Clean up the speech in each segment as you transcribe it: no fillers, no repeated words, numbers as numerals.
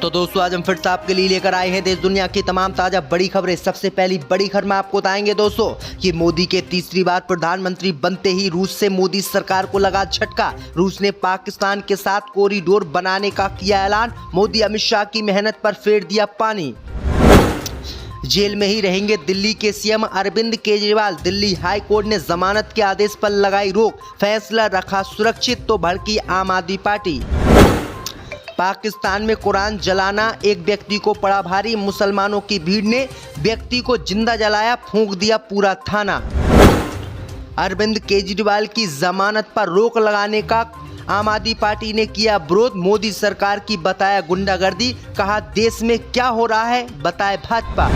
तो दोस्तों आज हम फिर से आपके लिए लेकर आए हैं देश दुनिया की तमाम ताजा बड़ी खबरें। सबसे पहली बड़ी खबर में आपको बताएंगे दोस्तों कि मोदी के तीसरी बार प्रधानमंत्री बनते ही रूस से मोदी सरकार को लगा झटका। रूस ने पाकिस्तान के साथ कॉरिडोर बनाने का किया ऐलान। मोदी अमित शाह की मेहनत पर फेर दिया पानी। जेल में ही रहेंगे दिल्ली के CM Arvind Kejriwal. Delhi high court ने जमानत के आदेश पर लगाई रोक, फैसला रखा सुरक्षित तो भड़की आम आदमी पार्टी। पाकिस्तान में कुरान जलाना एक व्यक्ति को पड़ा भारी। मुसलमानों की भीड़ ने व्यक्ति को जिंदा जलाया, फूंक दिया पूरा थाना। अरविंद केजरीवाल की जमानत पर रोक लगाने का आम आदमी पार्टी ने किया विरोध। मोदी सरकार की बताया गुंडागर्दी, कहा देश में क्या हो रहा है बताए भाजपा।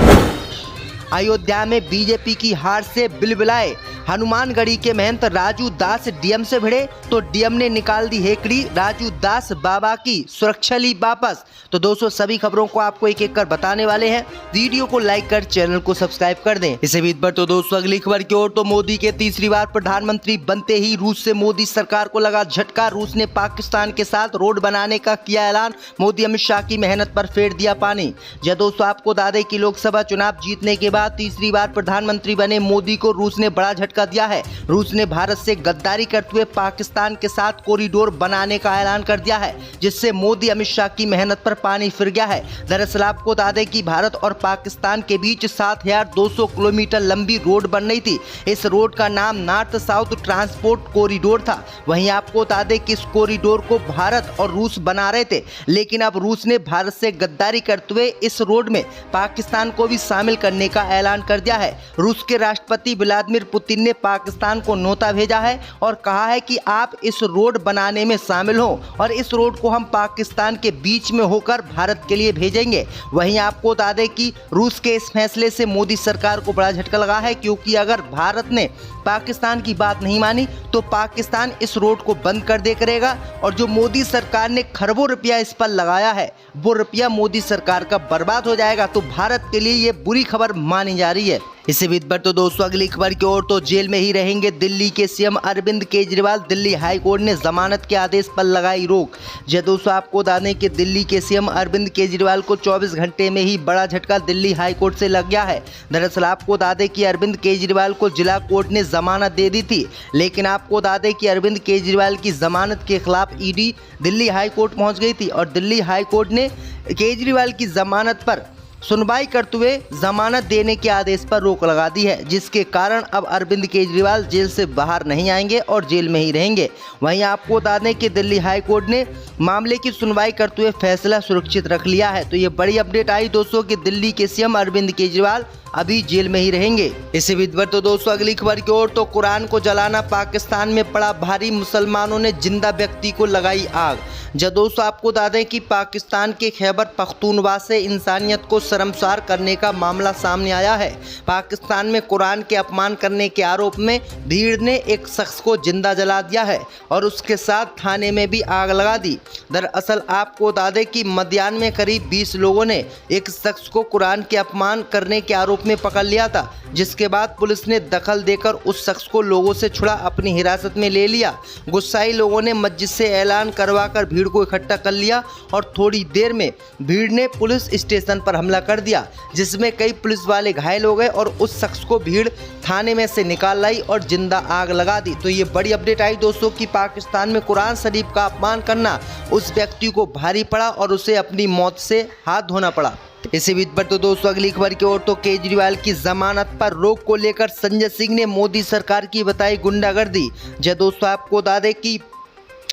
अयोध्या में बीजेपी की हार से बिलबिलाए हनुमानगढ़ी के महंत राजू दास डीएम से भिड़े तो डीएम ने निकाल दी हेकड़ी। राजू दास बाबा की सुरक्षा ली वापस। तो दोस्तों सभी खबरों को आपको एक एक कर बताने वाले हैं। वीडियो को लाइक कर चैनल को सब्सक्राइब कर दें। इसे बीच पर तो दोस्तों अगली खबर की ओर तो मोदी के तीसरी बार प्रधानमंत्री बनते ही रूस से मोदी सरकार को लगा झटका। रूस ने पाकिस्तान के साथ रोड बनाने का किया ऐलान। मोदी अमित शाह की मेहनत पर फेर दिया पानी। जब दोस्तों आपको बता दें कि लोकसभा चुनाव जीतने के बाद तीसरी बार प्रधानमंत्री बने मोदी को रूस ने बड़ा झटका दिया है। रूस ने भारत से गद्दारी करते हुए पाकिस्तान के साथ कॉरिडोर बनाने का ऐलान कर दिया है, जिससे मोदी अमित शाह की मेहनत पर पानी फिर गया है। दरअसल आपको बता दें कि भारत और पाकिस्तान के बीच 7200 किलोमीटर लंबी रोड बन रही थी। इस रोड का नाम नॉर्थ साउथ ट्रांसपोर्ट कॉरिडोर था। वहीं आपको बता दें कि इस कॉरिडोर को भारत और रूस बना रहे थे, लेकिन अब रूस ने भारत से गद्दारी करते हुए इस रोड में पाकिस्तान को भी शामिल करने का ऐलान कर दिया है। रूस के राष्ट्रपति व्लादिमीर पुतिन ने पाकिस्तान को न्योता भेजा है और कहा है कि आप इस रोड बनाने में शामिल हो और इस रोड को हम पाकिस्तान के बीच में होकर भारत के लिए भेजेंगे। वहीं आपको बता दें कि रूस के इस फैसले से मोदी सरकार को बड़ा झटका लगा है, क्योंकि अगर भारत ने पाकिस्तान की बात नहीं मानी तो पाकिस्तान इस रोड को बंद कर दे करेगा और जो मोदी सरकार ने खरबों रुपया इस पर लगाया है वो रुपया मोदी सरकार का बर्बाद हो जाएगा। तो भारत के लिए ये बुरी खबर मानी जा रही है। इसी बीच पर तो दोस्तों अगली खबर की ओर तो जेल में ही रहेंगे दिल्ली के CM Arvind Kejriwal. Delhi high court ने जमानत के आदेश पर लगाई रोक। जब दोस्तों आपको बता दें कि दिल्ली के सीएम अरविंद केजरीवाल को 24 घंटे में ही बड़ा झटका दिल्ली हाई कोर्ट से लग गया है। दरअसल आपको बता दें कि अरविंद केजरीवाल को जिला कोर्ट ने जमानत दे दी थी, लेकिन आपको बता दें कि अरविंद केजरीवाल की जमानत के खिलाफ ईडी दिल्ली हाई कोर्ट पहुंच गई थी और दिल्ली हाई कोर्ट ने केजरीवाल की जमानत पर सुनवाई करते हुए जमानत देने के आदेश पर रोक लगा दी है, जिसके कारण अब अरविंद केजरीवाल जेल से बाहर नहीं आएंगे और जेल में ही रहेंगे। वहीं आपको बता दें कि दिल्ली हाई कोर्ट ने मामले की सुनवाई करते हुए फैसला सुरक्षित रख लिया है। तो ये बड़ी अपडेट आई दोस्तों कि दिल्ली के सीएम अरविंद केजरीवाल अभी जेल में ही रहेंगे। इसी बीच पर तो दोस्तों अगली खबर की ओर तो कुरान को जलाना पाकिस्तान में पड़ा भारी। मुसलमानों ने जिंदा व्यक्ति को लगाई आग। जब दोस्तों आपको बता दें कि पाकिस्तान के खैबर पख्तूनख्वा से इंसानियत को शर्मसार करने का मामला सामने आया है। पाकिस्तान में कुरान के अपमान करने के आरोप में भीड़ ने एक शख्स को जिंदा जला दिया है और उसके साथ थाने में भी आग लगा दी। दरअसल आपको बता दें कि मध्याह्न में करीब 20 लोगों ने एक शख्स को कुरान के अपमान करने के आरोप में पकड़ लिया था, जिसके बाद पुलिस ने दखल देकर उस शख्स को लोगों से छुड़ा अपनी हिरासत में ले लिया। गुस्साई लोगों ने मस्जिद से ऐलान करवाकर भीड़ को इकट्ठा कर लिया और थोड़ी देर में भीड़ ने पुलिस स्टेशन पर हमला कर दिया, जिसमें कई पुलिस वाले घायल हो गए और उस शख्स को भीड़ थाने में से निकाल लाई और जिंदा आग लगा दी। तो ये बड़ी अपडेट आई दोस्तों कि पाकिस्तान में कुरान शरीफ का अपमान करना उस व्यक्ति को भारी पड़ा और उसे अपनी मौत से हाथ धोना पड़ा। इसी बीच पर तो दोस्तों अगली खबर की ओर तो केजरीवाल की जमानत पर रोक को लेकर संजय सिंह ने मोदी सरकार की बताई गुंडागर्दी। जब दोस्तों आपको बता दें कि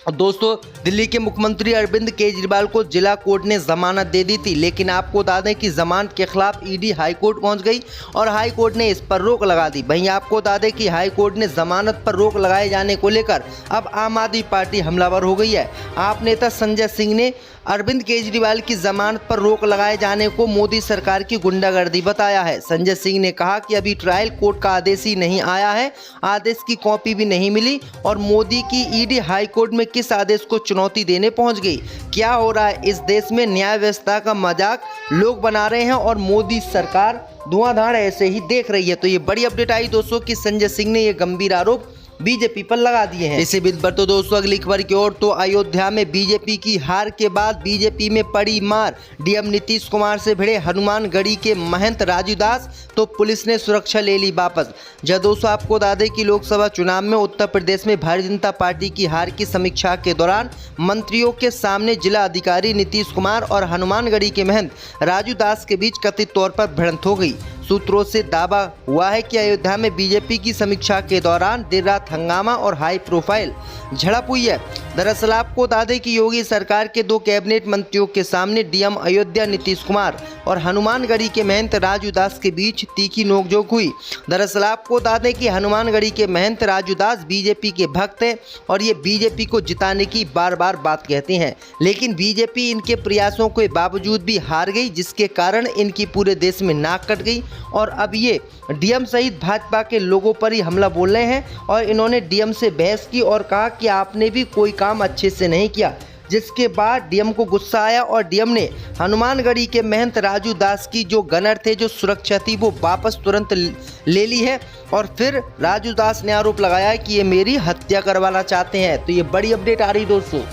दोस्तों दिल्ली के मुख्यमंत्री अरविंद केजरीवाल को जिला कोर्ट ने जमानत दे दी थी, लेकिन आपको बता दें कि जमानत के खिलाफ ईडी हाई कोर्ट पहुंच गई और हाई कोर्ट ने इस पर रोक लगा दी। वहीं आपको बता दें कि हाई कोर्ट ने जमानत पर रोक लगाए जाने को लेकर अब आम आदमी पार्टी हमलावर हो गई है। आप नेता संजय सिंह ने अरविंद केजरीवाल की जमानत पर रोक लगाए जाने को मोदी सरकार की गुंडागर्दी बताया है। संजय सिंह ने कहा कि अभी ट्रायल कोर्ट का आदेश ही नहीं आया है, आदेश की कॉपी भी नहीं मिली और मोदी की ईडी हाई कोर्ट में किस आदेश को चुनौती देने पहुंच गई। क्या हो रहा है इस देश में? न्याय व्यवस्था का मजाक लोग बना रहे हैं और मोदी सरकार धुआंधार ऐसे ही देख रही है। तो ये बड़ी अपडेट आई दोस्तों कि संजय सिंह ने ये गंभीर आरोप बीजेपी पर लगा दिए हैं। इसी बिंदु पर तो दोस्तों अगली खबर की ओर तो अयोध्या में बीजेपी की हार के बाद बीजेपी में पड़ी मार, डीएम नीतीश कुमार से भिड़े हनुमानगढ़ी के महंत राजू दास, तो पुलिस ने सुरक्षा ले ली वापस। जब दोस्तों आपको बता दें कि लोकसभा चुनाव में उत्तर प्रदेश में भारतीय जनता पार्टी की हार की समीक्षा के दौरान मंत्रियों के सामने जिला अधिकारी नीतीश कुमार और हनुमानगढ़ी के महंत राजू दास के बीच कथित तौर पर भिड़ंत हो गई। सूत्रों से दावा हुआ है कि अयोध्या में बीजेपी की समीक्षा के दौरान देर रात हंगामा और हाई प्रोफाइल झड़प हुई है। दरअसल आपको बता दें कि योगी सरकार के 2 कैबिनेट मंत्रियों के सामने डीएम अयोध्या नीतीश कुमार और हनुमानगढ़ी के महंत राजू दास के बीच तीखी नोकझोंक हुई। दरअसल आपको बता दें कि हनुमानगढ़ी के महंत राजू दास बीजेपी के भक्त हैं और ये बीजेपी को जिताने की बार बार बात कहते हैं, लेकिन बीजेपी इनके प्रयासों के बावजूद भी हार गई, जिसके कारण इनकी पूरे देश में नाक कट गई और अब ये डीएम सहित भाजपा के लोगों पर ही हमला बोल रहे हैं। और इन्होंने डीएम से बहस की और कहा कि आपने भी कोई काम अच्छे से नहीं किया, जिसके बाद डीएम को गुस्सा आया और डीएम ने हनुमानगढ़ी के महंत राजू दास की जो गनर थे, जो सुरक्षा थी, वो वापस तुरंत ले ली है। और फिर राजू दास ने आरोप लगाया कि ये मेरी हत्या करवाना चाहते हैं। तो ये बड़ी अपडेट आ रही दोस्तों।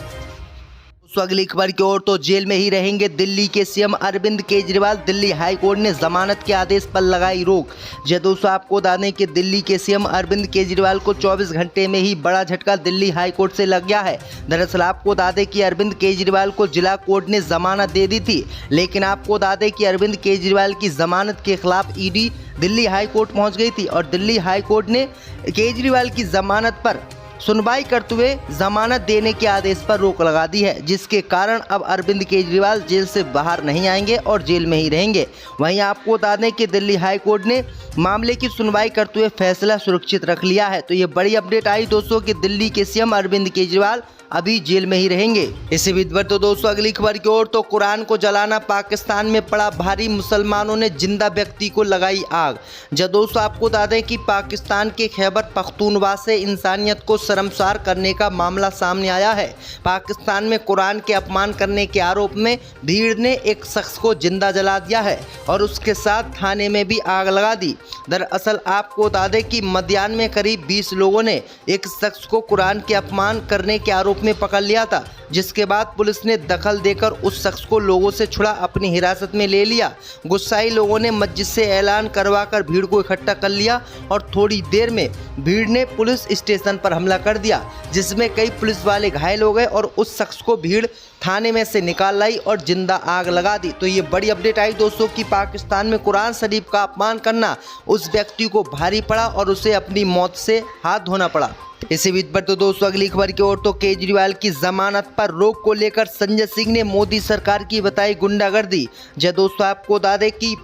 अगली खबर की ओर तो जेल में ही रहेंगे दिल्ली के CM Arvind Kejriwal, Delhi high court ने जमानत के आदेश पर लगाई रोक। दोस्तों आपको बता दें कि दिल्ली के सीएम अरविंद केजरीवाल को 24 घंटे में ही बड़ा झटका दिल्ली हाई कोर्ट से लग गया है। दरअसल आपको बता दें कि अरविंद केजरीवाल को जिला कोर्ट ने जमानत दे दी थी, लेकिन आपको बता दें कि अरविंद केजरीवाल की जमानत के खिलाफ ईडी दिल्ली हाई कोर्ट पहुंच गई थी और दिल्ली हाई कोर्ट ने केजरीवाल की जमानत पर सुनवाई करते हुए जमानत देने के आदेश पर रोक लगा दी है, जिसके कारण अब अरविंद केजरीवाल जेल से बाहर नहीं आएंगे और जेल में ही रहेंगे। वहीं आपको बता दें कि दिल्ली हाई कोर्ट ने मामले की सुनवाई करते हुए फैसला सुरक्षित रख लिया है। तो ये बड़ी अपडेट आई दोस्तों कि दिल्ली के सीएम अरविंद केजरीवाल अभी जेल में ही रहेंगे। इसी बीच पर तो दोस्तों अगली खबर की ओर तो कुरान को जलाना पाकिस्तान में पड़ा भारी, मुसलमानों ने जिंदा व्यक्ति को लगाई आग। जब दोस्तों आपको बता दें कि पाकिस्तान के खैबर पख्तूनवा से इंसानियत को शर्मसार करने का मामला सामने आया है। पाकिस्तान में कुरान के अपमान करने के आरोप में भीड़ ने एक शख्स को जिंदा जला दिया है और उसके साथ थाने में भी आग लगा दी। दरअसल आपको बता दें कि मध्याह्न में करीब 20 लोगों ने एक शख्स को कुरान के अपमान करने के आरोप में पकड़ लिया था, जिसके बाद पुलिस ने दखल देकर उस शख्स को लोगों से छुड़ा अपनी हिरासत में ले लिया। गुस्साई लोगों ने मस्जिद से ऐलान करवाकर भीड़ को इकट्ठा कर लिया और थोड़ी देर में भीड़ ने पुलिस स्टेशन पर हमला कर दिया, जिसमें कई पुलिस वाले घायल हो गए और उस शख्स को भीड़ थाने में से निकाल लाई और जिंदा आग लगा दी। तो ये बड़ी अपडेट आई दोस्तों कि पाकिस्तान में कुरान शरीफ का अपमान करना उस व्यक्ति को भारी पड़ा और उसे अपनी मौत से हाथ धोना पड़ा। इसी बीच पर तो दोस्तों अगली खबर की ओर तो केजरीवाल की जमानत पर रोक को लेकर संजय सिंह ने मोदी सरकार की बताई गुंडागर्दी। दोस्तों आपको बता दें कि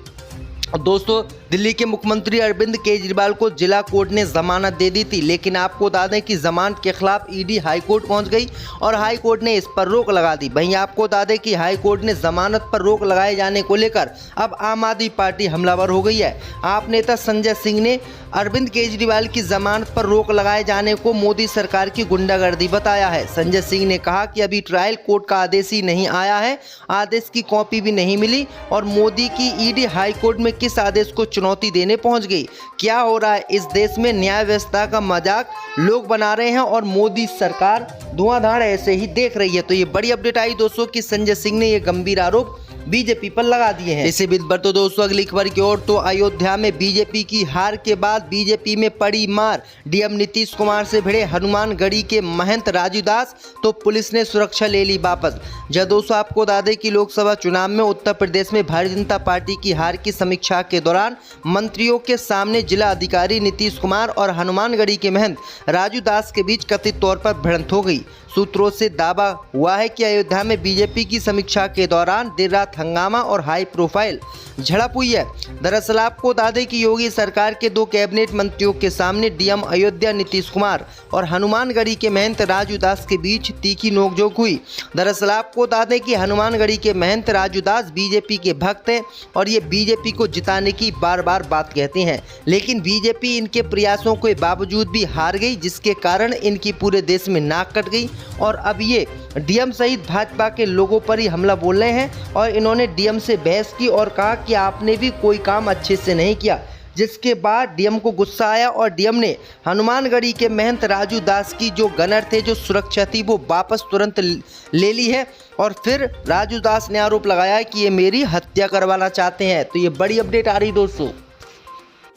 दोस्तों दिल्ली के मुख्यमंत्री अरविंद केजरीवाल को जिला कोर्ट ने जमानत दे दी थी, लेकिन आपको बता दें कि जमानत के खिलाफ ईडी हाई कोर्ट पहुंच गई और हाई कोर्ट ने इस पर रोक लगा दी। वहीं आपको बता दें कि हाई कोर्ट ने जमानत पर रोक लगाए जाने को लेकर अब आम आदमी पार्टी हमलावर हो गई है। आप नेता संजय सिंह ने अरविंद केजरीवाल की जमानत पर रोक लगाए जाने को मोदी सरकार की गुंडागर्दी बताया है। संजय सिंह ने कहा कि अभी ट्रायल कोर्ट का आदेश ही नहीं आया है, आदेश की कॉपी भी नहीं मिली और मोदी की ईडी हाई कोर्ट में किस आदेश को चुनौती देने पहुंच गई। क्या हो रहा है इस देश में? न्याय व्यवस्था का मजाक लोग बना रहे हैं और मोदी सरकार धुआंधार ऐसे ही देख रही है। तो ये बड़ी अपडेट आई दोस्तों कि संजय सिंह ने ये गंभीर आरोप बीजेपी पर लगा दिए हैं। इसी बीच पर तो दोस्तों अगली खबर की ओर तो अयोध्या में बीजेपी की हार के बाद बीजेपी में पड़ी मार, डीएम नीतीश कुमार से भिड़े हनुमानगढ़ी के महंत राजू दास, तो पुलिस ने सुरक्षा ले ली वापस। दोस्तों आपको बता दें कि लोकसभा चुनाव में उत्तर प्रदेश में भारतीय जनता पार्टी की हार की समीक्षा के दौरान मंत्रियों के सामने जिला अधिकारी नीतीश कुमार और हनुमानगढ़ी के महंत राजू दास के बीच कथित तौर पर भिड़ंत हो गई। सूत्रों से दावा हुआ है कि अयोध्या में बीजेपी की समीक्षा के दौरान देर रात हंगामा और हाई प्रोफाइल झड़प हुई है। दरअसल आपको बता दें कि योगी सरकार के 2 कैबिनेट मंत्रियों के सामने डीएम अयोध्या नीतीश कुमार और हनुमानगढ़ी के महंत राजू दास के बीच तीखी नोकझोंक हुई। दरअसल आपको बता दें कि हनुमानगढ़ी के महंत राजू दास बीजेपी के भक्त हैं और ये बीजेपी को जिताने की बार बार बात कहते हैं, लेकिन बीजेपी इनके प्रयासों के बावजूद भी हार गई, जिसके कारण इनकी पूरे देश में नाक कट गई और अब ये डीएम सहित भाजपा के लोगों पर ही हमला बोल रहे हैं और इन्होंने डीएम से बहस की और कहा कि आपने भी कोई काम अच्छे से नहीं किया, जिसके बाद डीएम को गुस्सा आया और डीएम ने हनुमानगढ़ी के महंत राजू दास की जो गनर थे, जो सुरक्षा थी, वो वापस तुरंत ले ली है। और फिर राजू दास ने आरोप लगाया कि ये मेरी हत्या करवाना चाहते हैं। तो ये बड़ी अपडेट आ रही दोस्तों।